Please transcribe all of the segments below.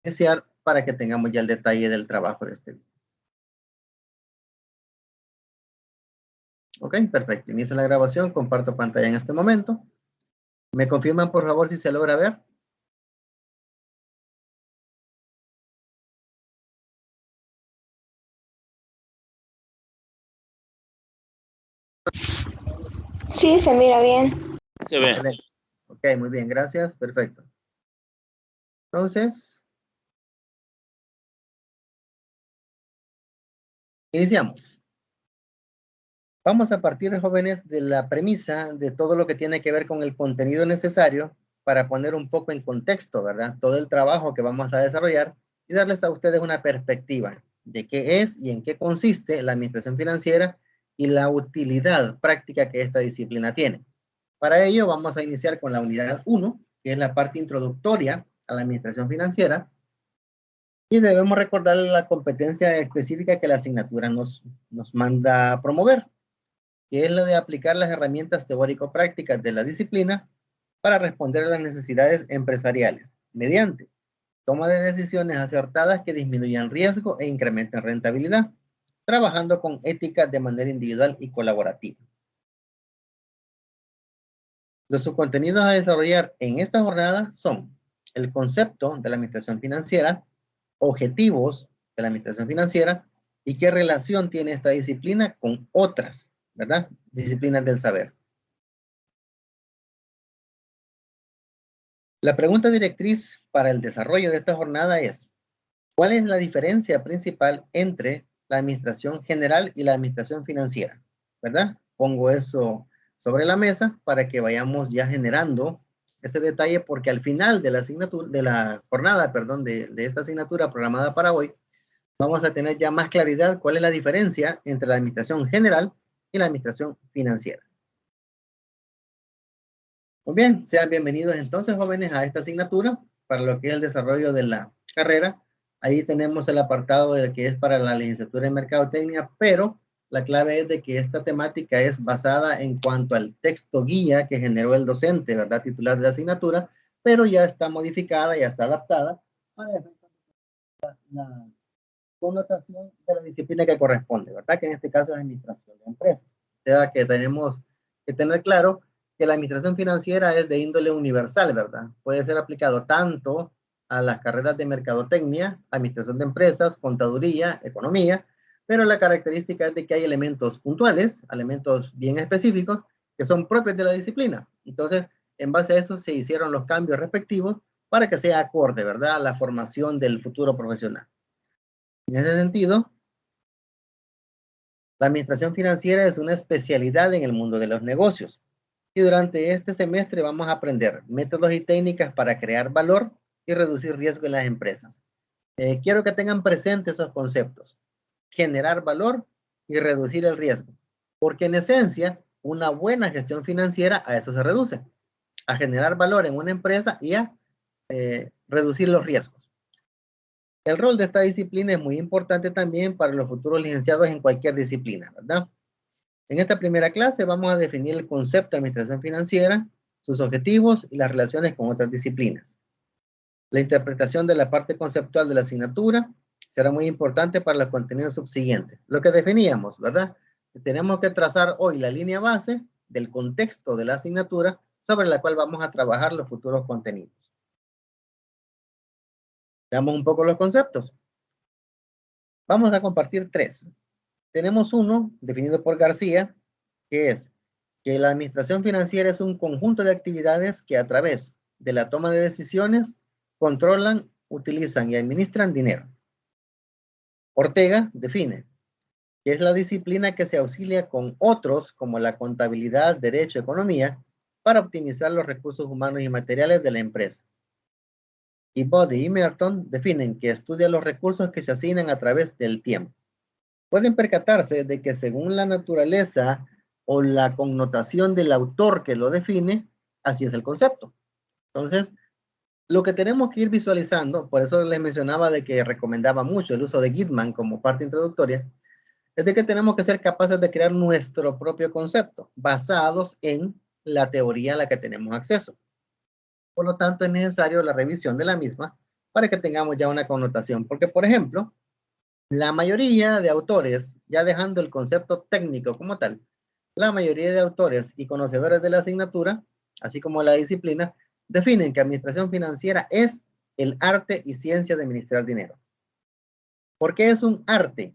iniciar para que tengamos ya el detalle del trabajo de este día. Ok, perfecto. Inicia la grabación, comparto pantalla en este momento. ¿Me confirman, por favor, si se logra ver? Sí, se mira bien. Se ve. Excelente. Ok, muy bien, gracias. Perfecto. Entonces, iniciamos. Vamos a partir, jóvenes, de la premisa de todo lo que tiene que ver con el contenido necesario para poner un poco en contexto, ¿verdad? Todo el trabajo que vamos a desarrollar y darles a ustedes una perspectiva de qué es y en qué consiste la administración financiera y la utilidad práctica que esta disciplina tiene. Para ello vamos a iniciar con la unidad 1, que es la parte introductoria a la administración financiera, y debemos recordar la competencia específica que la asignatura nos manda a promover, que es la de aplicar las herramientas teórico-prácticas de la disciplina para responder a las necesidades empresariales, mediante toma de decisiones acertadas que disminuyan riesgo e incrementen rentabilidad, trabajando con ética de manera individual y colaborativa. Los subcontenidos a desarrollar en esta jornada son el concepto de la administración financiera, objetivos de la administración financiera y qué relación tiene esta disciplina con otras, ¿verdad? Disciplinas del saber. La pregunta directriz para el desarrollo de esta jornada es: ¿cuál es la diferencia principal entre la administración general y la administración financiera? ¿Verdad? Pongo eso sobre la mesa para que vayamos ya generando ese detalle, porque al final de la asignatura, de la jornada, perdón, de esta asignatura programada para hoy, vamos a tener ya más claridad cuál es la diferencia entre la administración general y la administración financiera. Muy bien, sean bienvenidos entonces, jóvenes, a esta asignatura para lo que es el desarrollo de la carrera. Ahí tenemos el apartado de que es para la licenciatura en Mercadotecnia, pero la clave es de que esta temática es basada en cuanto al texto guía que generó el docente, ¿verdad? Titular de la asignatura, pero ya está modificada, ya está adaptada para la connotación de la disciplina que corresponde, ¿verdad? Que en este caso es administración de empresas. O sea que tenemos que tener claro que la administración financiera es de índole universal, ¿verdad? Puede ser aplicado tanto a las carreras de mercadotecnia, administración de empresas, contaduría, economía, pero la característica es de que hay elementos puntuales, elementos bien específicos, que son propios de la disciplina. Entonces, en base a eso se hicieron los cambios respectivos para que sea acorde, ¿verdad?, a la formación del futuro profesional. En ese sentido, la administración financiera es una especialidad en el mundo de los negocios. Y durante este semestre vamos a aprender métodos y técnicas para crear valor y reducir riesgo en las empresas. Quiero que tengan presentes esos conceptos: generar valor y reducir el riesgo. Porque en esencia, una buena gestión financiera a eso se reduce, a generar valor en una empresa y a reducir los riesgos. El rol de esta disciplina es muy importante también para los futuros licenciados en cualquier disciplina, ¿verdad? En esta primera clase vamos a definir el concepto de administración financiera, sus objetivos y las relaciones con otras disciplinas. La interpretación de la parte conceptual de la asignatura será muy importante para los contenidos subsiguientes. Lo que definíamos, ¿verdad? Tenemos que trazar hoy la línea base del contexto de la asignatura sobre la cual vamos a trabajar los futuros contenidos. Veamos un poco los conceptos. Vamos a compartir tres. Tenemos uno definido por García, que es que la administración financiera es un conjunto de actividades que a través de la toma de decisiones controlan, utilizan y administran dinero. Ortega define que es la disciplina que se auxilia con otros como la contabilidad, derecho, economía para optimizar los recursos humanos y materiales de la empresa. Y Body y Merton definen que estudia los recursos que se asignan a través del tiempo. Pueden percatarse de que según la naturaleza o la connotación del autor que lo define, así es el concepto. Entonces, lo que tenemos que ir visualizando, por eso les mencionaba de que recomendaba mucho el uso de Gitman como parte introductoria, es de que tenemos que ser capaces de crear nuestro propio concepto, basados en la teoría a la que tenemos acceso. Por lo tanto, es necesario la revisión de la misma para que tengamos ya una connotación. Porque, por ejemplo, la mayoría de autores, ya dejando el concepto técnico como tal, la mayoría de autores y conocedores de la asignatura, así como la disciplina, definen que administración financiera es el arte y ciencia de administrar dinero. ¿Por qué es un arte?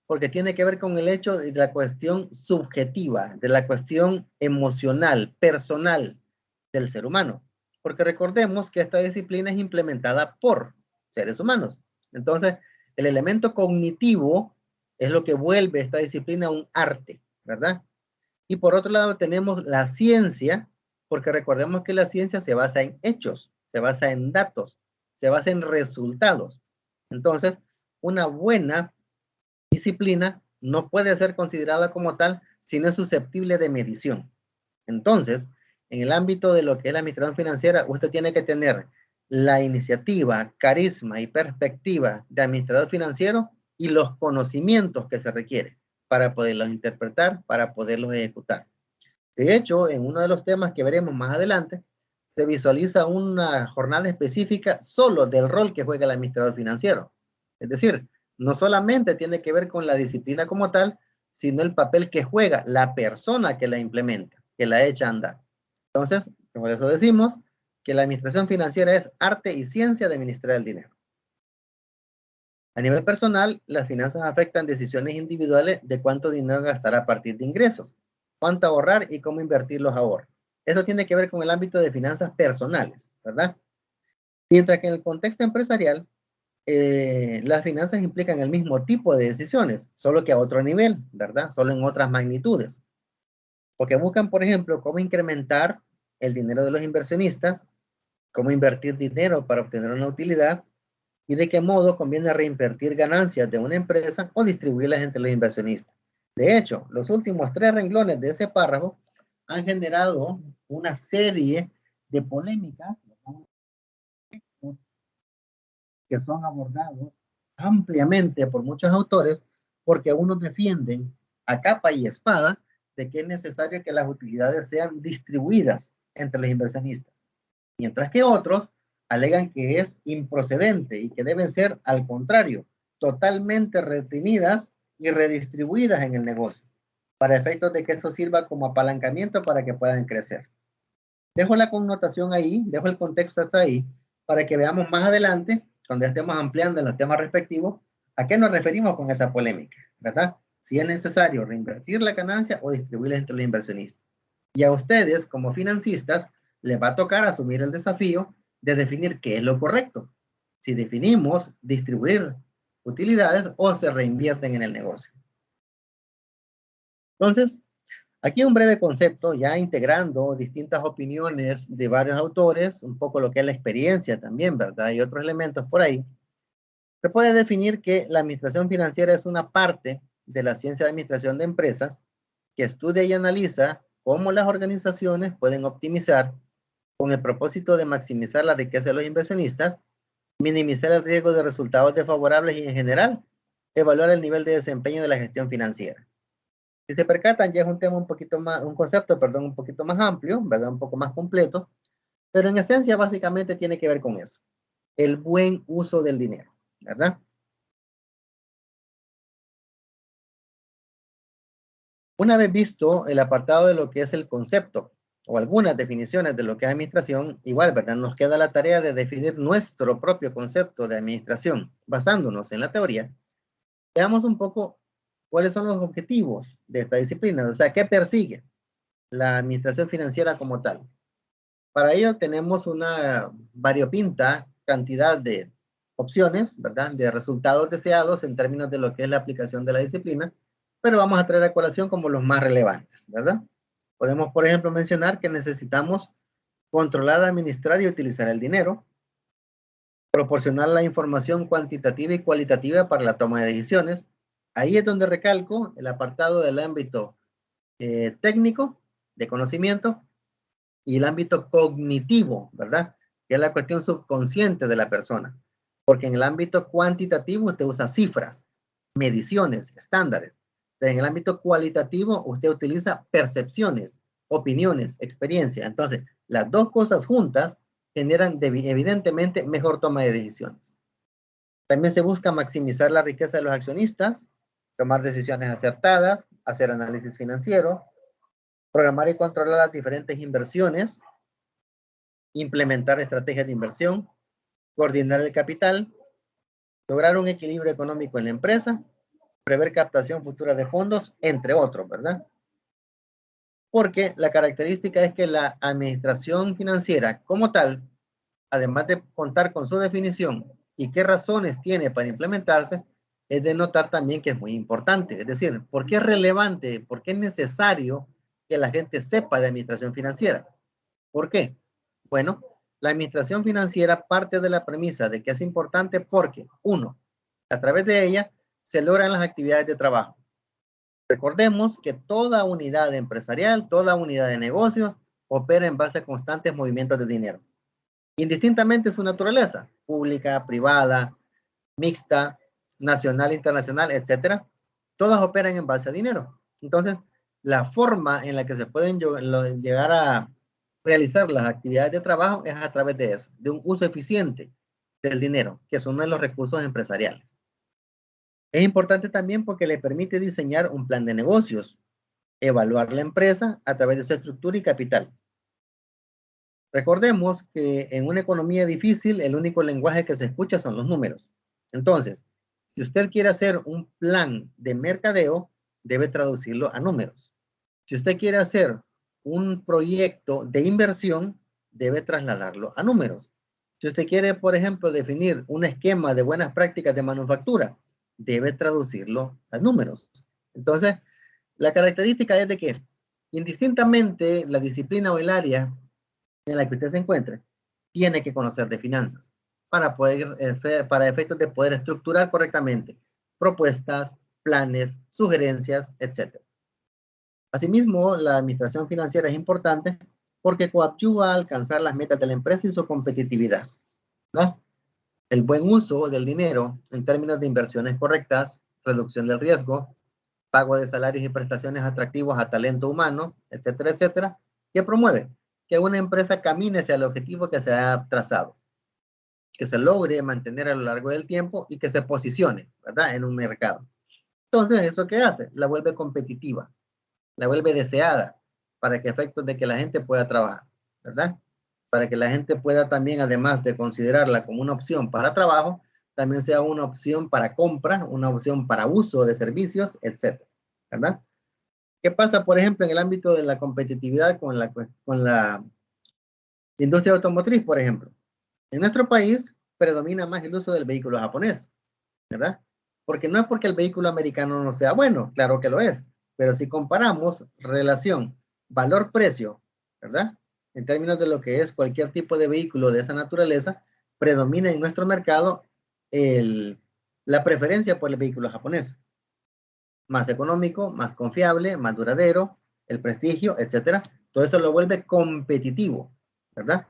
Porque tiene que ver con el hecho de la cuestión subjetiva, de la cuestión emocional, personal del ser humano. Porque recordemos que esta disciplina es implementada por seres humanos. Entonces, el elemento cognitivo es lo que vuelve esta disciplina un arte, ¿verdad? Y por otro lado tenemos la ciencia, porque recordemos que la ciencia se basa en hechos, se basa en datos, se basa en resultados. Entonces, una buena disciplina no puede ser considerada como tal si no es susceptible de medición. Entonces, en el ámbito de lo que es la administración financiera, usted tiene que tener la iniciativa, carisma y perspectiva de administrador financiero y los conocimientos que se requieren para poderlos interpretar, para poderlos ejecutar. De hecho, en uno de los temas que veremos más adelante, se visualiza una jornada específica solo del rol que juega el administrador financiero. Es decir, no solamente tiene que ver con la disciplina como tal, sino el papel que juega la persona que la implementa, que la echa a andar. Entonces, por eso decimos que la administración financiera es arte y ciencia de administrar el dinero. A nivel personal, las finanzas afectan decisiones individuales de cuánto dinero gastar a partir de ingresos, cuánto ahorrar y cómo invertir los ahorros. Eso tiene que ver con el ámbito de finanzas personales, ¿verdad? Mientras que en el contexto empresarial, las finanzas implican el mismo tipo de decisiones, solo que a otro nivel, ¿verdad? Solo en otras magnitudes. Porque buscan, por ejemplo, cómo incrementar el dinero de los inversionistas, cómo invertir dinero para obtener una utilidad, y de qué modo conviene reinvertir ganancias de una empresa o distribuirlas entre los inversionistas. De hecho, los últimos 3 renglones de ese párrafo han generado una serie de polémicas que son abordados ampliamente por muchos autores porque unos defienden a capa y espada de que es necesario que las utilidades sean distribuidas entre los inversionistas, mientras que otros alegan que es improcedente y que deben ser, al contrario, totalmente retenidas y redistribuidas en el negocio, para efectos de que eso sirva como apalancamiento para que puedan crecer. Dejo la connotación ahí, dejo el contexto hasta ahí, para que veamos más adelante, cuando estemos ampliando en los temas respectivos, a qué nos referimos con esa polémica, ¿verdad? Si es necesario reinvertir la ganancia o distribuirla entre los inversionistas. Y a ustedes, como financistas, les va a tocar asumir el desafío de definir qué es lo correcto. Si definimos distribuir utilidades o se reinvierten en el negocio. Entonces, aquí un breve concepto, ya integrando distintas opiniones de varios autores, un poco lo que es la experiencia también, ¿verdad? Y otros elementos por ahí. Se puede definir que la administración financiera es una parte de la ciencia de administración de empresas que estudia y analiza cómo las organizaciones pueden optimizar con el propósito de maximizar la riqueza de los inversionistas, minimizar el riesgo de resultados desfavorables y en general evaluar el nivel de desempeño de la gestión financiera. Si se percatan, ya es un tema un poquito más, un concepto, perdón, un poquito más amplio, ¿verdad? Un poco más completo, pero en esencia básicamente tiene que ver con eso, el buen uso del dinero, ¿verdad? Una vez visto el apartado de lo que es el concepto o algunas definiciones de lo que es administración, igual, ¿verdad? Nos queda la tarea de definir nuestro propio concepto de administración basándonos en la teoría. Veamos un poco cuáles son los objetivos de esta disciplina, o sea, qué persigue la administración financiera como tal. Para ello tenemos una variopinta cantidad de opciones, ¿verdad? De resultados deseados en términos de lo que es la aplicación de la disciplina, pero vamos a traer a colación como los más relevantes, ¿verdad? Podemos, por ejemplo, mencionar que necesitamos controlar, administrar y utilizar el dinero, proporcionar la información cuantitativa y cualitativa para la toma de decisiones. Ahí es donde recalco el apartado del ámbito técnico, de conocimiento, y el ámbito cognitivo, ¿verdad? Que es la cuestión subconsciente de la persona. Porque en el ámbito cuantitativo usted usa cifras, mediciones, estándares. Pero en el ámbito cualitativo usted utiliza percepciones, opiniones, experiencia. Entonces, las dos cosas juntas generan evidentemente mejor toma de decisiones. También se busca maximizar la riqueza de los accionistas, tomar decisiones acertadas, hacer análisis financiero, programar y controlar las diferentes inversiones, implementar estrategias de inversión, coordinar el capital, lograr un equilibrio económico en la empresa, prever captación futura de fondos, entre otros, ¿verdad? Porque la característica es que la administración financiera como tal, además de contar con su definición y qué razones tiene para implementarse, es de notar también que es muy importante. Es decir, ¿por qué es relevante? ¿Por qué es necesario que la gente sepa de administración financiera? ¿Por qué? Bueno, la administración financiera parte de la premisa de que es importante porque, uno, a través de ella se logran las actividades de trabajo. Recordemos que toda unidad empresarial, toda unidad de negocios opera en base a constantes movimientos de dinero, indistintamente su naturaleza, pública, privada, mixta, nacional, internacional, etcétera. Todas operan en base a dinero. Entonces, la forma en la que se pueden llegar a realizar las actividades de trabajo es a través de eso, de un uso eficiente del dinero, que es uno de los recursos empresariales. Es importante también porque le permite diseñar un plan de negocios, evaluar la empresa a través de su estructura y capital. Recordemos que en una economía difícil, el único lenguaje que se escucha son los números. Entonces, si usted quiere hacer un plan de mercadeo, debe traducirlo a números. Si usted quiere hacer un proyecto de inversión, debe trasladarlo a números. Si usted quiere, por ejemplo, definir un esquema de buenas prácticas de manufactura, debe traducirlo a números. Entonces, la característica es de que, indistintamente la disciplina o el área en la que usted se encuentre, tiene que conocer de finanzas para para efectos de poder estructurar correctamente propuestas, planes, sugerencias, etc. Asimismo, la administración financiera es importante porque coadyuva a alcanzar las metas de la empresa y su competitividad, ¿no? El buen uso del dinero en términos de inversiones correctas, reducción del riesgo, pago de salarios y prestaciones atractivos a talento humano, etcétera, etcétera, que promueve que una empresa camine hacia el objetivo que se ha trazado, que se logre mantener a lo largo del tiempo y que se posicione, ¿verdad?, en un mercado. Entonces, ¿eso qué hace? La vuelve competitiva, la vuelve deseada, para que efectos de que la gente pueda trabajar, ¿verdad? Para que la gente pueda también, además de considerarla como una opción para trabajo, también sea una opción para compra, una opción para uso de servicios, etcétera, ¿verdad? ¿Qué pasa, por ejemplo, en el ámbito de la competitividad con la industria automotriz, por ejemplo? En nuestro país predomina más el uso del vehículo japonés, ¿verdad? Porque no es porque el vehículo americano no sea bueno, claro que lo es, pero si comparamos relación valor-precio, ¿verdad? En términos de lo que es cualquier tipo de vehículo de esa naturaleza, predomina en nuestro mercado la preferencia por el vehículo japonés. Más económico, más confiable, más duradero, el prestigio, etcétera. Todo eso lo vuelve competitivo, ¿verdad?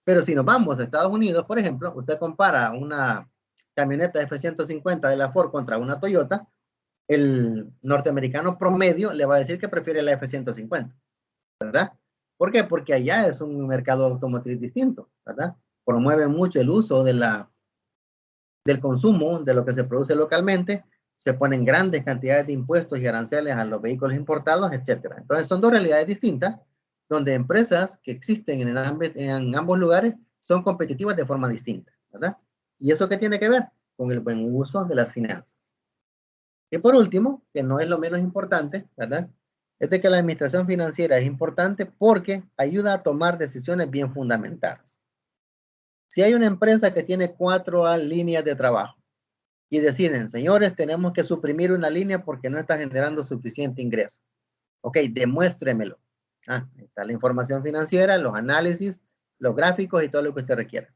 Pero si nos vamos a Estados Unidos, por ejemplo, usted compara una camioneta F-150 de la Ford contra una Toyota, el norteamericano promedio le va a decir que prefiere la F-150, ¿verdad? ¿Por qué? Porque allá es un mercado automotriz distinto, ¿verdad? Promueve mucho el uso del consumo, de lo que se produce localmente, se ponen grandes cantidades de impuestos y aranceles a los vehículos importados, etcétera. Entonces son dos realidades distintas, donde empresas que existen en ambos lugares son competitivas de forma distinta, ¿verdad? ¿Y eso qué tiene que ver? Con el buen uso de las finanzas. Y por último, que no es lo menos importante, ¿verdad?, es de que la administración financiera es importante porque ayuda a tomar decisiones bien fundamentadas. Si hay una empresa que tiene 4 líneas de trabajo y deciden, señores, tenemos que suprimir una línea porque no está generando suficiente ingreso. Ok, demuéstremelo. Ah, está la información financiera, los análisis, los gráficos y todo lo que usted requiera.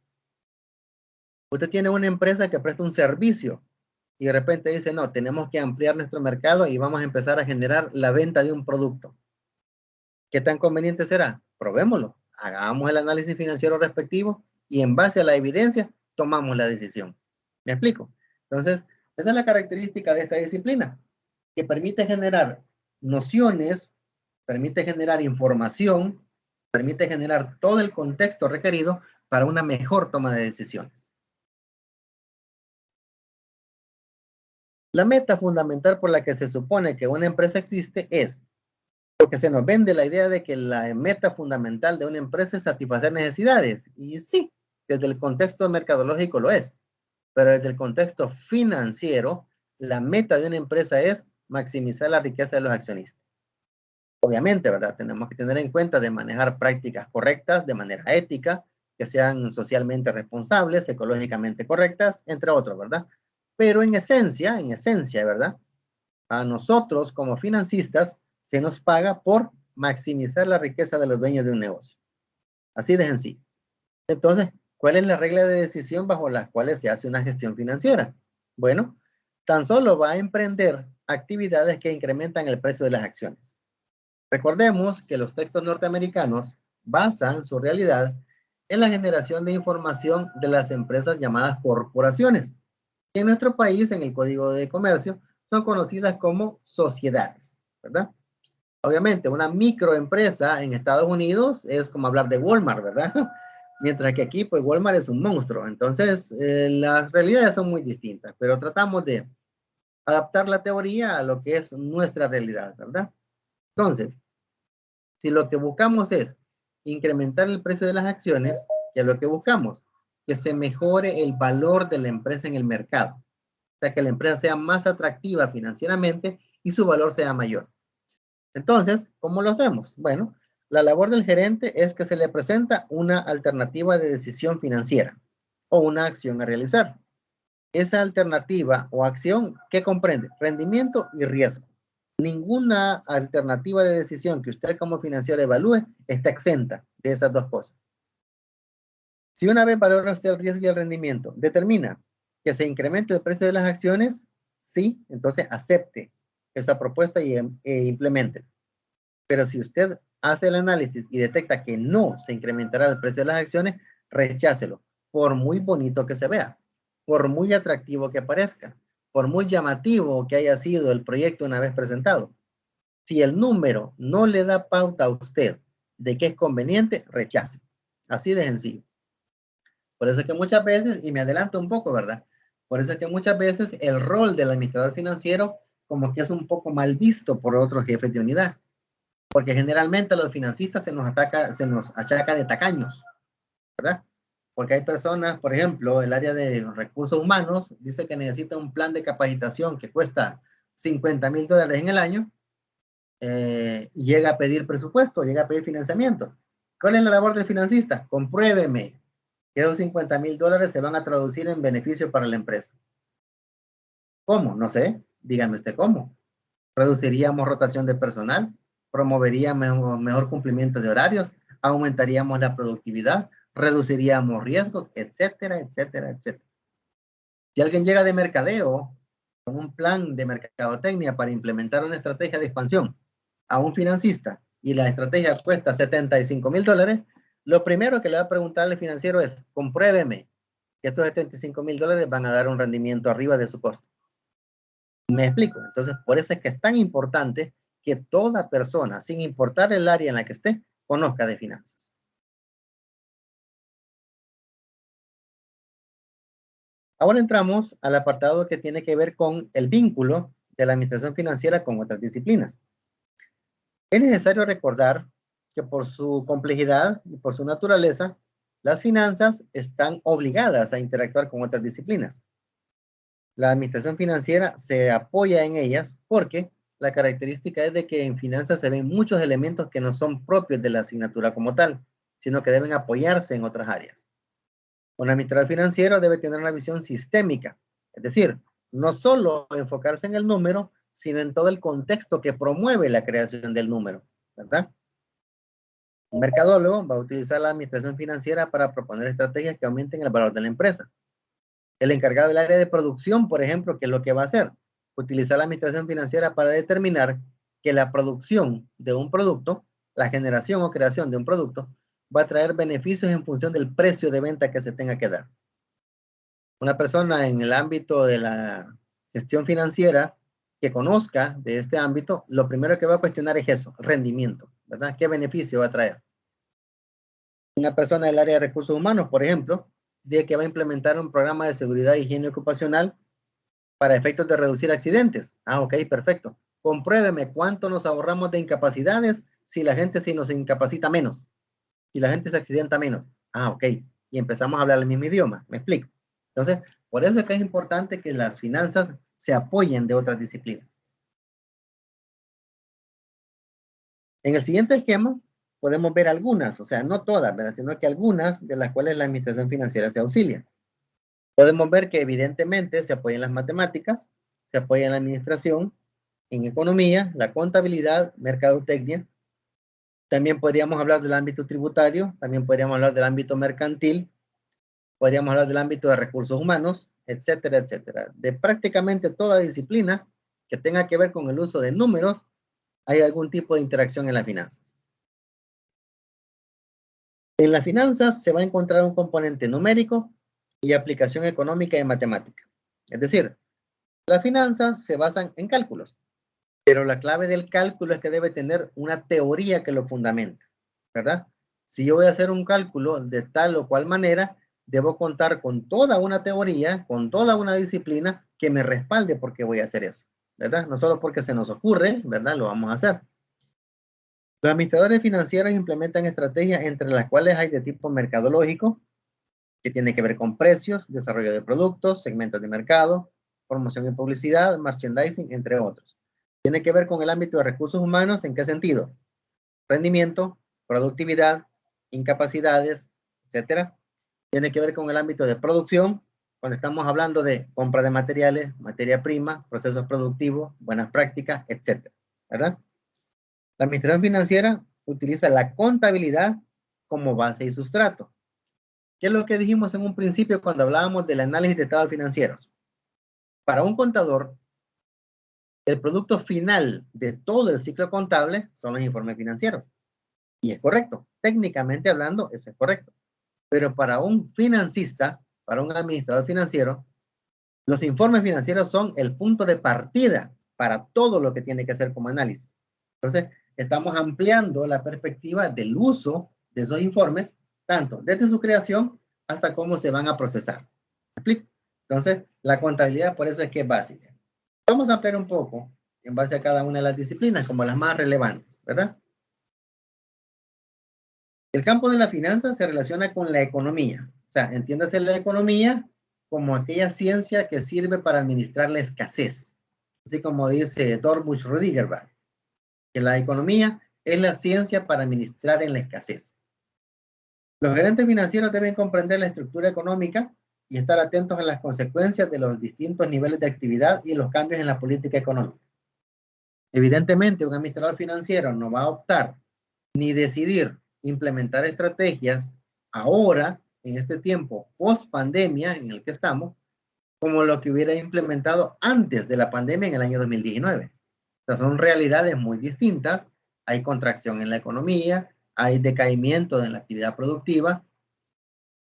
Usted tiene una empresa que presta un servicio y de repente dice, no, tenemos que ampliar nuestro mercado y vamos a empezar a generar la venta de un producto. ¿Qué tan conveniente será? Probémoslo. Hagamos el análisis financiero respectivo y en base a la evidencia tomamos la decisión. ¿Me explico? Entonces, esa es la característica de esta disciplina, que permite generar nociones, permite generar información, permite generar todo el contexto requerido para una mejor toma de decisiones. La meta fundamental por la que se supone que una empresa existe es porque se nos vende la idea de que la meta fundamental de una empresa es satisfacer necesidades. Y sí, desde el contexto mercadológico lo es. Pero desde el contexto financiero, la meta de una empresa es maximizar la riqueza de los accionistas. Obviamente, ¿verdad? Tenemos que tener en cuenta de manejar prácticas correctas de manera ética, que sean socialmente responsables, ecológicamente correctas, entre otros, ¿verdad? Pero en esencia, ¿verdad? A nosotros como financistas se nos paga por maximizar la riqueza de los dueños de un negocio. Así de sencillo. Entonces, ¿cuál es la regla de decisión bajo las cuales se hace una gestión financiera? Bueno, tan solo va a emprender actividades que incrementan el precio de las acciones. Recordemos que los textos norteamericanos basan su realidad en la generación de información de las empresas llamadas corporaciones. En nuestro país, en el Código de Comercio, son conocidas como sociedades, ¿verdad? Obviamente, una microempresa en Estados Unidos es como hablar de Walmart, ¿verdad? Mientras que aquí, pues Walmart es un monstruo. Entonces, las realidades son muy distintas, pero tratamos de adaptar la teoría a lo que es nuestra realidad, ¿verdad? Entonces, si lo que buscamos es incrementar el precio de las acciones, ¿qué es lo que buscamos? Que se mejore el valor de la empresa en el mercado. O sea, que la empresa sea más atractiva financieramente y su valor sea mayor. Entonces, ¿cómo lo hacemos? Bueno, la labor del gerente es que se le presenta una alternativa de decisión financiera o una acción a realizar. Esa alternativa o acción, ¿qué comprende? Rendimiento y riesgo. Ninguna alternativa de decisión que usted como financiero evalúe está exenta de esas dos cosas. Si una vez valora usted el riesgo y el rendimiento, determina que se incremente el precio de las acciones, sí, entonces acepte esa propuesta e implemente. Pero si usted hace el análisis y detecta que no se incrementará el precio de las acciones, rechácelo, por muy bonito que se vea, por muy atractivo que parezca, por muy llamativo que haya sido el proyecto una vez presentado. Si el número no le da pauta a usted de que es conveniente, rechace. Así de sencillo. Por eso es que muchas veces, y me adelanto un poco, ¿verdad? Por eso es que muchas veces el rol del administrador financiero como que es un poco mal visto por otros jefes de unidad. Porque generalmente a los financistas se nos achaca de tacaños, ¿verdad? Porque hay personas, por ejemplo, el área de recursos humanos dice que necesita un plan de capacitación que cuesta $50,000 en el año y llega a pedir presupuesto, llega a pedir financiamiento. ¿Cuál es la labor del financista? Compruébeme que esos $50,000 se van a traducir en beneficio para la empresa. ¿Cómo? No sé. Dígame usted cómo. Reduciríamos rotación de personal, promoveríamos mejor cumplimiento de horarios, aumentaríamos la productividad, reduciríamos riesgos, etcétera, etcétera, etcétera. Si alguien llega de mercadeo con un plan de mercadotecnia para implementar una estrategia de expansión a un financista y la estrategia cuesta $75,000, lo primero que le va a preguntar al financiero es, compruébeme que estos $75,000 van a dar un rendimiento arriba de su costo. Me explico. Entonces, por eso es que es tan importante que toda persona, sin importar el área en la que esté, conozca de finanzas. Ahora entramos al apartado que tiene que ver con el vínculo de la administración financiera con otras disciplinas. Es necesario recordar que por su complejidad y por su naturaleza, las finanzas están obligadas a interactuar con otras disciplinas. La administración financiera se apoya en ellas porque la característica es de que en finanzas se ven muchos elementos que no son propios de la asignatura como tal, sino que deben apoyarse en otras áreas. Un administrador financiero debe tener una visión sistémica, es decir, no solo enfocarse en el número, sino en todo el contexto que promueve la creación del número, ¿verdad? Un mercadólogo va a utilizar la administración financiera para proponer estrategias que aumenten el valor de la empresa. El encargado del área de producción, por ejemplo, ¿qué es lo que va a hacer? Utilizar la administración financiera para determinar que la producción de un producto, la generación o creación de un producto, va a traer beneficios en función del precio de venta que se tenga que dar. Una persona en el ámbito de la gestión financiera que conozca de este ámbito, lo primero que va a cuestionar es eso, rendimiento, ¿verdad? ¿Qué beneficio va a traer? Una persona del área de recursos humanos, por ejemplo, dice que va a implementar un programa de seguridad e higiene ocupacional para efectos de reducir accidentes. Ah, ok, perfecto. Compruébeme cuánto nos ahorramos de incapacidades si la gente se nos incapacita menos, si la gente se accidenta menos. Ah, ok. Y empezamos a hablar el mismo idioma. ¿Me explico? Entonces, por eso es que es importante que las finanzas se apoyen de otras disciplinas. En el siguiente esquema podemos ver algunas, o sea, no todas, ¿verdad? Sino que algunas de las cuales la administración financiera se auxilia. Podemos ver que evidentemente se apoya en las matemáticas, se apoya en la administración, en economía, la contabilidad, mercadotecnia. También podríamos hablar del ámbito tributario, también podríamos hablar del ámbito mercantil, podríamos hablar del ámbito de recursos humanos, etcétera, etcétera. De prácticamente toda disciplina que tenga que ver con el uso de números, hay algún tipo de interacción en las finanzas. En las finanzas se va a encontrar un componente numérico y aplicación económica y matemática. Es decir, las finanzas se basan en cálculos, pero la clave del cálculo es que debe tener una teoría que lo fundamente, ¿verdad? Si yo voy a hacer un cálculo de tal o cual manera, debo contar con toda una teoría, con toda una disciplina que me respalde porque voy a hacer eso, ¿verdad? No solo porque se nos ocurre, ¿verdad? Lo vamos a hacer. Los administradores financieros implementan estrategias entre las cuales hay de tipo mercadológico, que tiene que ver con precios, desarrollo de productos, segmentos de mercado, promoción y publicidad, merchandising, entre otros. Tiene que ver con el ámbito de recursos humanos, ¿en qué sentido? Rendimiento, productividad, incapacidades, etcétera. Tiene que ver con el ámbito de producción, cuando estamos hablando de compra de materiales, materia prima, procesos productivos, buenas prácticas, etcétera, ¿verdad? La administración financiera utiliza la contabilidad como base y sustrato. ¿Qué es lo que dijimos en un principio cuando hablábamos del análisis de estados financieros? Para un contador, el producto final de todo el ciclo contable son los informes financieros. Y es correcto. Técnicamente hablando, eso es correcto. Pero para un financista, para un administrador financiero, los informes financieros son el punto de partida para todo lo que tiene que hacer como análisis. Entonces, estamos ampliando la perspectiva del uso de esos informes, tanto desde su creación hasta cómo se van a procesar. ¿Me explico? Entonces, la contabilidad por eso es que es básica. Vamos a ampliar un poco en base a cada una de las disciplinas como las más relevantes, ¿verdad? El campo de la finanza se relaciona con la economía. O sea, entiéndase la economía como aquella ciencia que sirve para administrar la escasez. Así como dice Dorbush Rudigerberg, que la economía es la ciencia para administrar en la escasez. Los gerentes financieros deben comprender la estructura económica y estar atentos a las consecuencias de los distintos niveles de actividad y los cambios en la política económica. Evidentemente, un administrador financiero no va a optar ni decidir implementar estrategias ahora, en este tiempo post pandemia en el que estamos, como lo que hubiera implementado antes de la pandemia en el año 2019. O sea, son realidades muy distintas. Hay contracción en la economía, hay decaimiento en la actividad productiva,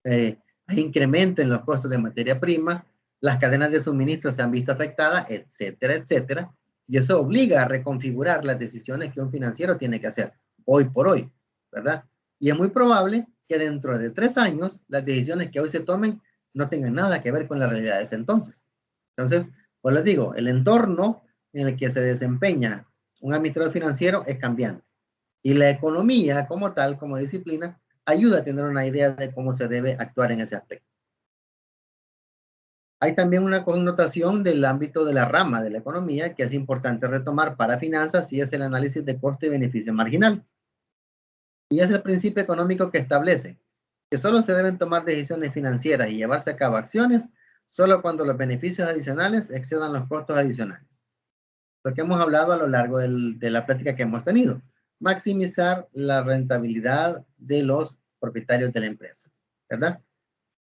hay incremento en los costos de materia prima, las cadenas de suministro se han visto afectadas, etcétera, etcétera. Y eso obliga a reconfigurar las decisiones que un financiero tiene que hacer hoy por hoy, ¿verdad? Y es muy probable que dentro de 3 años las decisiones que hoy se tomen no tengan nada que ver con la realidad de ese entonces. Entonces, pues les digo, el entorno en el que se desempeña un administrador financiero es cambiante. Y la economía como tal, como disciplina, ayuda a tener una idea de cómo se debe actuar en ese aspecto. Hay también una connotación del ámbito de la rama de la economía que es importante retomar para finanzas y es el análisis de coste y beneficio marginal. Y es el principio económico que establece que solo se deben tomar decisiones financieras y llevarse a cabo acciones solo cuando los beneficios adicionales excedan los costos adicionales. Lo que hemos hablado a lo largo de la plática que hemos tenido. Maximizar la rentabilidad de los propietarios de la empresa, ¿verdad?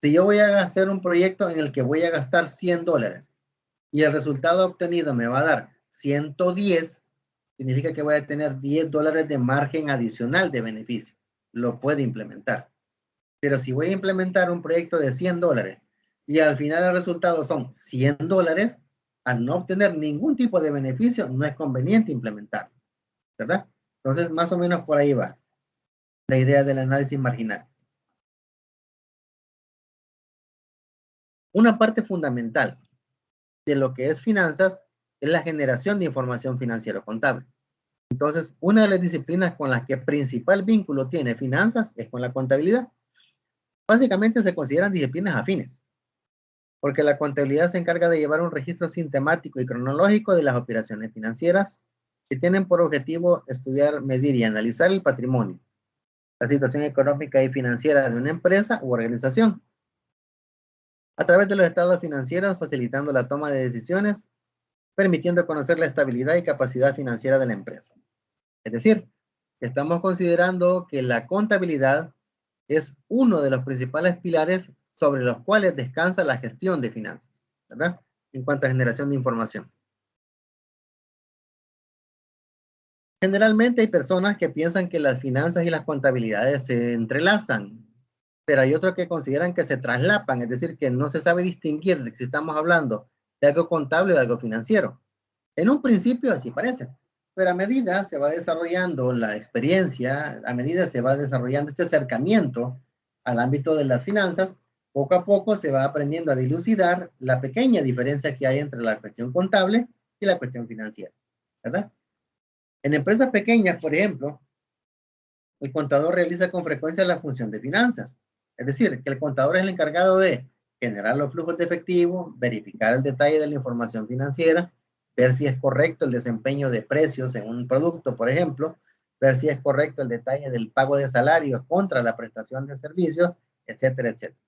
Si yo voy a hacer un proyecto en el que voy a gastar $100 y el resultado obtenido me va a dar 110, significa que voy a tener $10 de margen adicional de beneficio. Lo puede implementar. Pero si voy a implementar un proyecto de $100 y al final el resultado son $100, al no obtener ningún tipo de beneficio, no es conveniente implementarlo, ¿verdad? Entonces, más o menos por ahí va la idea del análisis marginal. Una parte fundamental de lo que es finanzas es la generación de información financiera contable. Entonces, una de las disciplinas con las que principal vínculo tiene finanzas es con la contabilidad. Básicamente se consideran disciplinas afines, porque la contabilidad se encarga de llevar un registro sistemático y cronológico de las operaciones financieras que tienen por objetivo estudiar, medir y analizar el patrimonio, la situación económica y financiera de una empresa u organización, a través de los estados financieros, facilitando la toma de decisiones, permitiendo conocer la estabilidad y capacidad financiera de la empresa. Es decir, estamos considerando que la contabilidad es uno de los principales pilares sobre los cuales descansa la gestión de finanzas, ¿verdad? En cuanto a generación de información. Generalmente hay personas que piensan que las finanzas y las contabilidades se entrelazan, pero hay otros que consideran que se traslapan, es decir, que no se sabe distinguir de si estamos hablando de algo contable o de algo financiero. En un principio así parece, pero a medida se va desarrollando la experiencia, a medida se va desarrollando este acercamiento al ámbito de las finanzas, poco a poco se va aprendiendo a dilucidar la pequeña diferencia que hay entre la cuestión contable y la cuestión financiera, ¿verdad? En empresas pequeñas, por ejemplo, el contador realiza con frecuencia la función de finanzas. Es decir, que el contador es el encargado de generar los flujos de efectivo, verificar el detalle de la información financiera, ver si es correcto el desempeño de precios en un producto, por ejemplo, ver si es correcto el detalle del pago de salarios contra la prestación de servicios, etcétera, etcétera.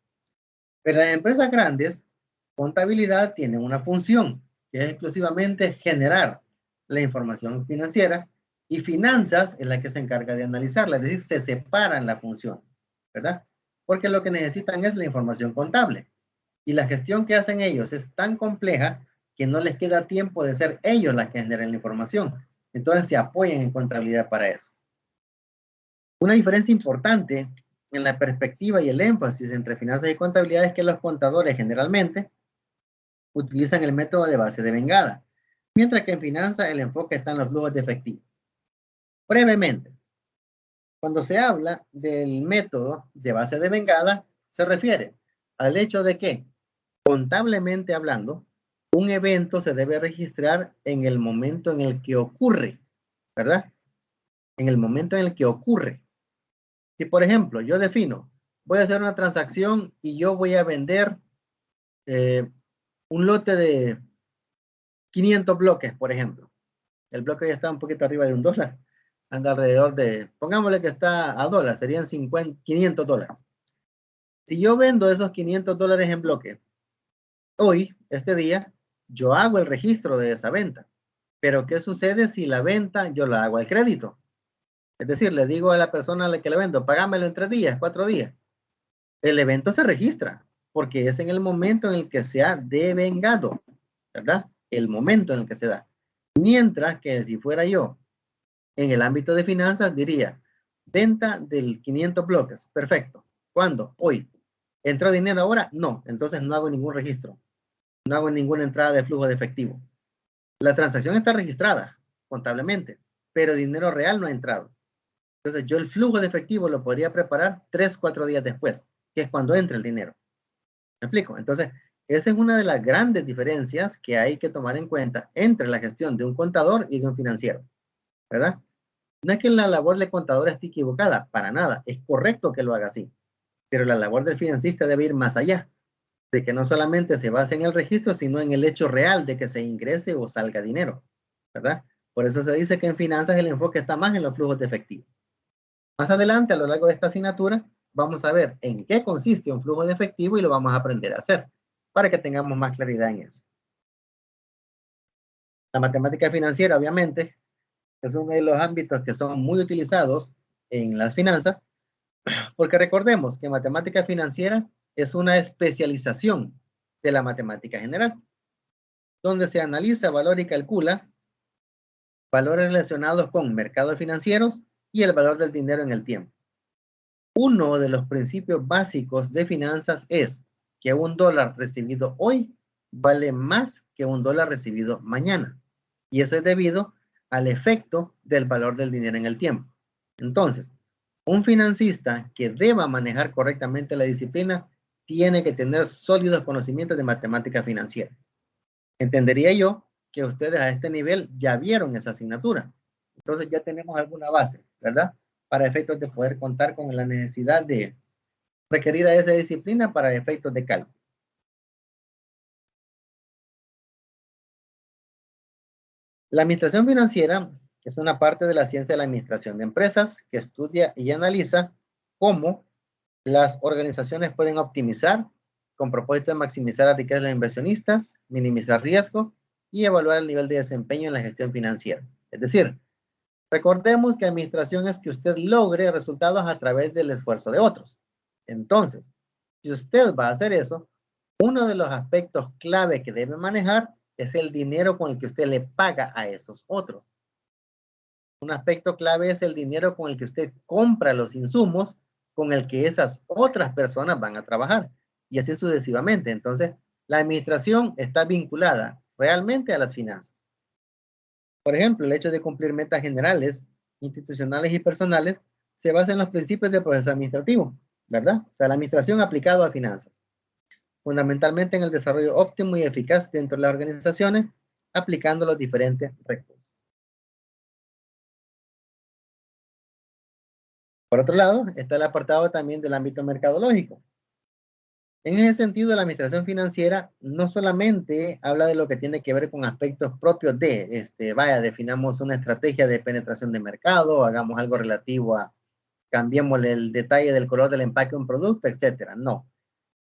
Pero en empresas grandes, contabilidad tiene una función, que es exclusivamente generar la información financiera, y finanzas es la que se encarga de analizarla, es decir, se separan la función, ¿verdad? Porque lo que necesitan es la información contable. Y la gestión que hacen ellos es tan compleja que no les queda tiempo de ser ellos las que generen la información. Entonces se apoyan en contabilidad para eso. Una diferencia importante en la perspectiva y el énfasis entre finanzas y contabilidad es que los contadores generalmente utilizan el método de base de vengada, mientras que en finanzas el enfoque está en los flujos de efectivo. Brevemente, cuando se habla del método de base de vengada, se refiere al hecho de que, contablemente hablando, un evento se debe registrar en el momento en el que ocurre, ¿verdad? En el momento en el que ocurre. Si, por ejemplo, yo defino, voy a hacer una transacción y yo voy a vender un lote de 500 bloques, por ejemplo. El bloque ya está un poquito arriba de $1. Anda alrededor de, pongámosle que está a dólar, serían 500 dólares. Si yo vendo esos 500 dólares en bloque, hoy, este día, yo hago el registro de esa venta. Pero ¿qué sucede si la venta yo la hago al crédito? Es decir, le digo a la persona a la que le vendo, págamelo en 3 días, 4 días. El evento se registra porque es en el momento en el que se ha devengado, ¿verdad? El momento en el que se da. Mientras que si fuera yo en el ámbito de finanzas, diría, venta del 500 bloques, perfecto. ¿Cuándo? Hoy. ¿Entró dinero ahora? No, entonces no hago ningún registro. No hago ninguna entrada de flujo de efectivo. La transacción está registrada contablemente, pero dinero real no ha entrado. Entonces yo el flujo de efectivo lo podría preparar 3, 4 días después, que es cuando entra el dinero. ¿Me explico? Entonces, esa es una de las grandes diferencias que hay que tomar en cuenta entre la gestión de un contador y de un financiero, ¿verdad? No es que la labor del contador esté equivocada, para nada, es correcto que lo haga así, pero la labor del financista debe ir más allá, de que no solamente se base en el registro, sino en el hecho real de que se ingrese o salga dinero, ¿verdad? Por eso se dice que en finanzas el enfoque está más en los flujos de efectivo. Más adelante, a lo largo de esta asignatura, vamos a ver en qué consiste un flujo de efectivo y lo vamos a aprender a hacer, para que tengamos más claridad en eso. La matemática financiera, obviamente, es uno de los ámbitos que son muy utilizados en las finanzas, porque recordemos que matemática financiera es una especialización de la matemática general, donde se analiza, valora y calcula valores relacionados con mercados financieros y el valor del dinero en el tiempo. Uno de los principios básicos de finanzas es que un dólar recibido hoy vale más que un dólar recibido mañana. Y eso es debido al efecto del valor del dinero en el tiempo. Entonces, un financista que deba manejar correctamente la disciplina tiene que tener sólidos conocimientos de matemática financiera. Entendería yo que ustedes a este nivel ya vieron esa asignatura. Entonces ya tenemos alguna base, ¿verdad? Para efectos de poder contar con la necesidad de requerir a esa disciplina para efectos de cálculo. La administración financiera es una parte de la ciencia de la administración de empresas que estudia y analiza cómo las organizaciones pueden optimizar con propósito de maximizar la riqueza de los inversionistas, minimizar riesgo y evaluar el nivel de desempeño en la gestión financiera. Es decir, recordemos que administración es que usted logre resultados a través del esfuerzo de otros. Entonces, si usted va a hacer eso, uno de los aspectos clave que debe manejar es el dinero con el que usted le paga a esos otros. Un aspecto clave es el dinero con el que usted compra los insumos con el que esas otras personas van a trabajar y así sucesivamente. Entonces, la administración está vinculada realmente a las finanzas. Por ejemplo, el hecho de cumplir metas generales, institucionales y personales se basa en los principios del proceso administrativo, ¿verdad? O sea, la administración aplicada a finanzas. Fundamentalmente en el desarrollo óptimo y eficaz dentro de las organizaciones, aplicando los diferentes recursos. Por otro lado, está el apartado también del ámbito mercadológico. En ese sentido, la administración financiera no solamente habla de lo que tiene que ver con aspectos propios de, definamos una estrategia de penetración de mercado, hagamos algo relativo a, cambiemos el detalle del color del empaque de un producto, etcétera. No.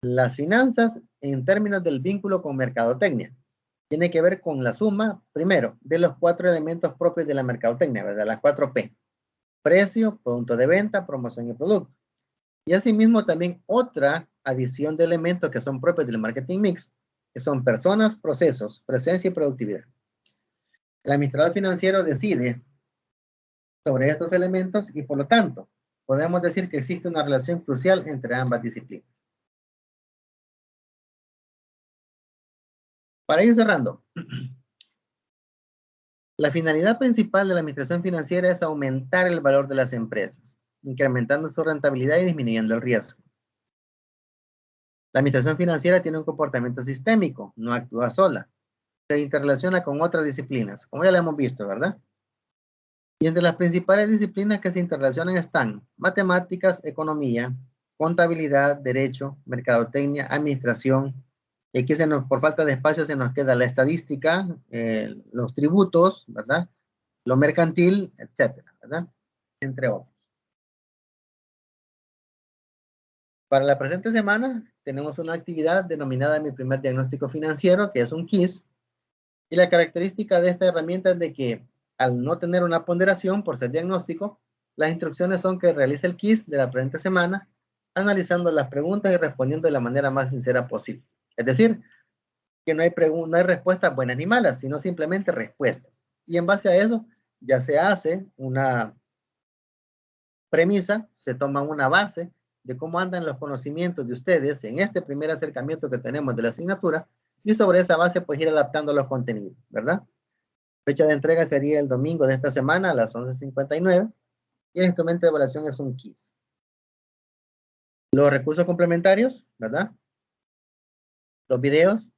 Las finanzas, en términos del vínculo con mercadotecnia, tiene que ver con la suma, primero, de los 4 elementos propios de la mercadotecnia, ¿verdad? Las 4P. Precio, punto de venta, promoción y producto. Y asimismo también otra adición de elementos que son propios del marketing mix, que son personas, procesos, presencia y productividad. El administrador financiero decide sobre estos elementos y por lo tanto podemos decir que existe una relación crucial entre ambas disciplinas. Para ir cerrando, la finalidad principal de la administración financiera es aumentar el valor de las empresas, incrementando su rentabilidad y disminuyendo el riesgo. La administración financiera tiene un comportamiento sistémico, no actúa sola. Se interrelaciona con otras disciplinas, como ya lo hemos visto, ¿verdad? Y entre las principales disciplinas que se interrelacionan están matemáticas, economía, contabilidad, derecho, mercadotecnia, administración. Y aquí por falta de espacio se nos queda la estadística, los tributos, ¿verdad? Lo mercantil, etcétera, ¿verdad? Entre otros. Para la presente semana tenemos una actividad denominada Mi Primer Diagnóstico Financiero, que es un quiz. Y la característica de esta herramienta es de que al no tener una ponderación por ser diagnóstico, las instrucciones son que realice el quiz de la presente semana, analizando las preguntas y respondiendo de la manera más sincera posible. Es decir, que no hay respuestas buenas ni malas, sino simplemente respuestas. Y en base a eso, ya se hace una premisa, se toma una base de cómo andan los conocimientos de ustedes en este primer acercamiento que tenemos de la asignatura, y sobre esa base pues ir adaptando los contenidos, ¿verdad? Fecha de entrega sería el domingo de esta semana a las 11:59 y el instrumento de evaluación es un quiz. Los recursos complementarios, ¿verdad? Dos videos,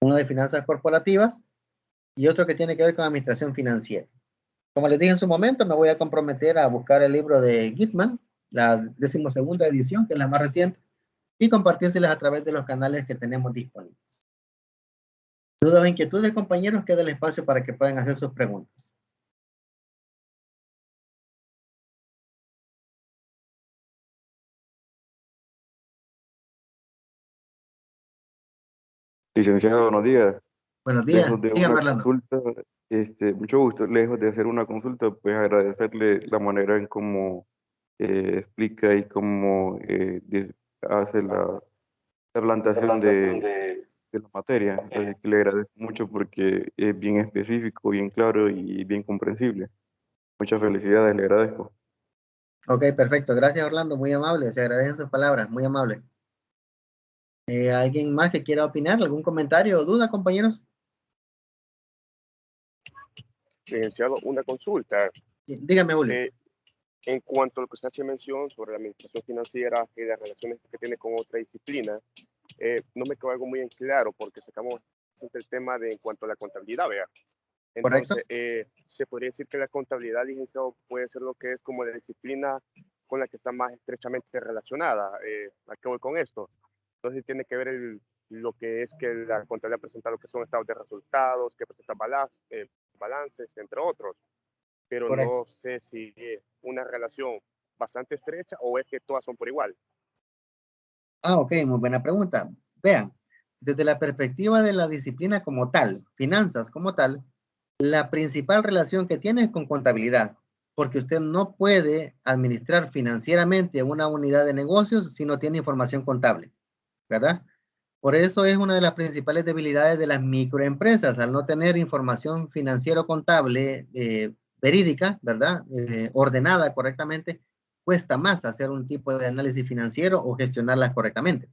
uno de finanzas corporativas y otro que tiene que ver con administración financiera. Como les dije en su momento, me voy a comprometer a buscar el libro de Gitman, la 12ª edición, que es la más reciente, y compartírselas a través de los canales que tenemos disponibles. Dudas o inquietudes, compañeros, queda el espacio para que puedan hacer sus preguntas. Licenciado, buenos días. Buenos días, Lejos de dígame, una Orlando. consulta, mucho gusto. Lejos de hacer una consulta, pues agradecerle la manera en cómo explica y cómo hace la planteación de la materia. Así que le agradezco mucho porque es bien específico, bien claro y bien comprensible. Muchas felicidades, le agradezco. Ok, perfecto. Gracias, Orlando. Muy amable. Se agradecen sus palabras. Muy amable. ¿Alguien más que quiera opinar? ¿Algún comentario o duda, compañeros? Licenciado, una consulta. Dígame, Julio. En cuanto a lo que usted hacía mención sobre la administración financiera y las relaciones que tiene con otra disciplina, no me quedó algo muy en claro porque sacamos el tema de en cuanto a la contabilidad, vea. ¿Correcto? Entonces, se podría decir que la contabilidad, licenciado, puede ser lo que es como la disciplina con la que está más estrechamente relacionada. ¿A qué voy con esto? Entonces, tiene que ver lo que es que la contabilidad presenta lo que son estados de resultados, que presenta balances, entre otros. Pero Correcto. no sé si es una relación bastante estrecha o es que todas son por igual. Ah, ok, muy buena pregunta. Vean, desde la perspectiva de la disciplina como tal, finanzas como tal, la principal relación que tiene es con contabilidad, porque usted no puede administrar financieramente una unidad de negocios si no tiene información contable, ¿verdad? Por eso es una de las principales debilidades de las microempresas, al no tener información financiero-contable verídica, ¿verdad? Ordenada correctamente, cuesta más hacer un tipo de análisis financiero o gestionarlas correctamente.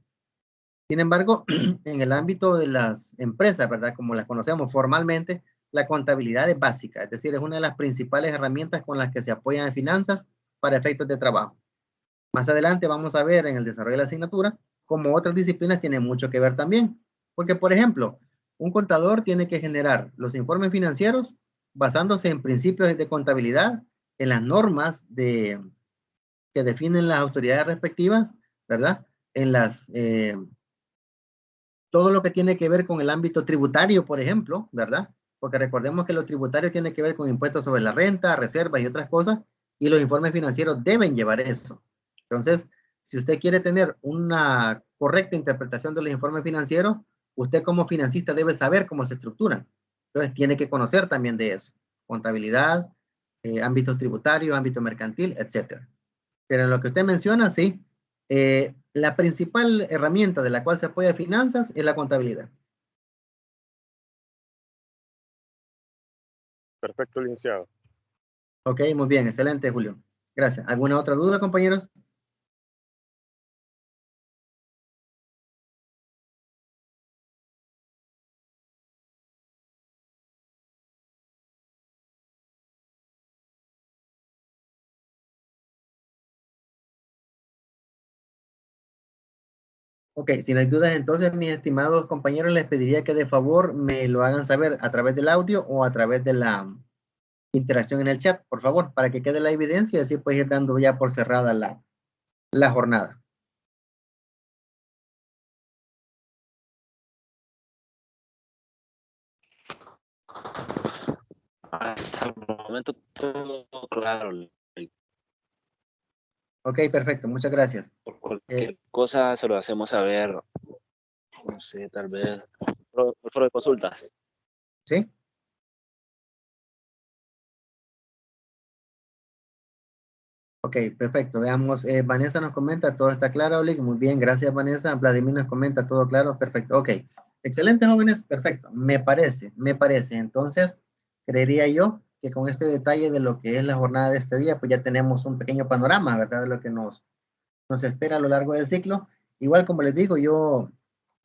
Sin embargo, en el ámbito de las empresas, ¿verdad? Como las conocemos formalmente, la contabilidad es básica, es decir, es una de las principales herramientas con las que se apoyan en finanzas para efectos de trabajo. Más adelante vamos a ver en el desarrollo de la asignatura cómo otras disciplinas tienen mucho que ver también. Porque, por ejemplo, un contador tiene que generar los informes financieros basándose en principios de contabilidad, en las normas que definen las autoridades respectivas, ¿verdad? En todo lo que tiene que ver con el ámbito tributario, por ejemplo, ¿verdad? Porque recordemos que lo tributario tiene que ver con impuestos sobre la renta, reservas y otras cosas, y los informes financieros deben llevar eso. Entonces, si usted quiere tener una correcta interpretación de los informes financieros, usted como financista debe saber cómo se estructuran. Entonces, tiene que conocer también de eso. Contabilidad, ámbito tributario, ámbito mercantil, etcétera. Pero en lo que usted menciona, sí, la principal herramienta de la cual se apoya finanzas es la contabilidad. Perfecto, licenciado. Ok, muy bien, excelente, Julio. Gracias. ¿Alguna otra duda, compañeros? Ok, si no hay dudas, entonces, mis estimados compañeros, les pediría que de favor me lo hagan saber a través del audio o a través de la interacción en el chat, por favor, para que quede la evidencia y así pues ir dando ya por cerrada la jornada. Hasta el momento todo claro. Ok, perfecto, muchas gracias. Por cualquier cosa se lo hacemos saber, no sé, tal vez por foro de consultas. ¿Sí? Ok, perfecto. Veamos, Vanessa nos comenta, todo está claro, Olig. Muy bien, gracias, Vanessa. Vladimir nos comenta, todo claro, perfecto. Ok, excelente, jóvenes, perfecto. Me parece, me parece. Entonces, creería yo que con este detalle de lo que es la jornada de este día, pues ya tenemos un pequeño panorama, ¿verdad? De lo que nos espera a lo largo del ciclo. Igual, como les digo, yo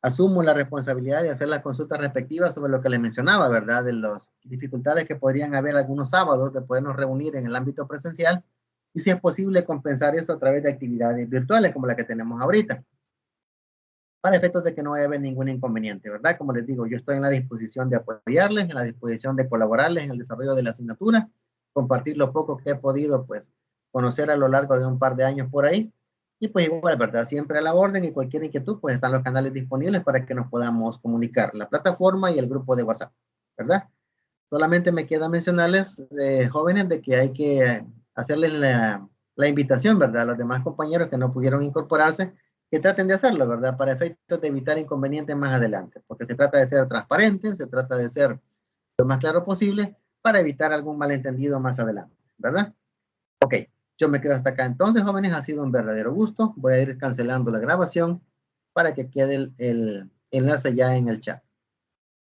asumo la responsabilidad de hacer las consultas respectivas sobre lo que les mencionaba, ¿verdad? De las dificultades que podrían haber algunos sábados de podernos reunir en el ámbito presencial y si es posible compensar eso a través de actividades virtuales como la que tenemos ahorita, para efectos de que no haya ningún inconveniente, ¿verdad? Como les digo, yo estoy en la disposición de apoyarles, en la disposición de colaborarles en el desarrollo de la asignatura, compartir lo poco que he podido, pues, conocer a lo largo de un par de años por ahí, y pues igual, ¿verdad? Siempre a la orden y cualquier inquietud, pues están los canales disponibles para que nos podamos comunicar, la plataforma y el grupo de WhatsApp, ¿verdad? Solamente me queda mencionarles, jóvenes, de que hay que hacerles la invitación, ¿verdad? A los demás compañeros que no pudieron incorporarse, que traten de hacerlo, ¿verdad? Para efectos de evitar inconvenientes más adelante, porque se trata de ser transparentes, se trata de ser lo más claro posible para evitar algún malentendido más adelante, ¿verdad? Ok, yo me quedo hasta acá entonces, jóvenes, ha sido un verdadero gusto. Voy a ir cancelando la grabación para que quede el enlace ya en el chat.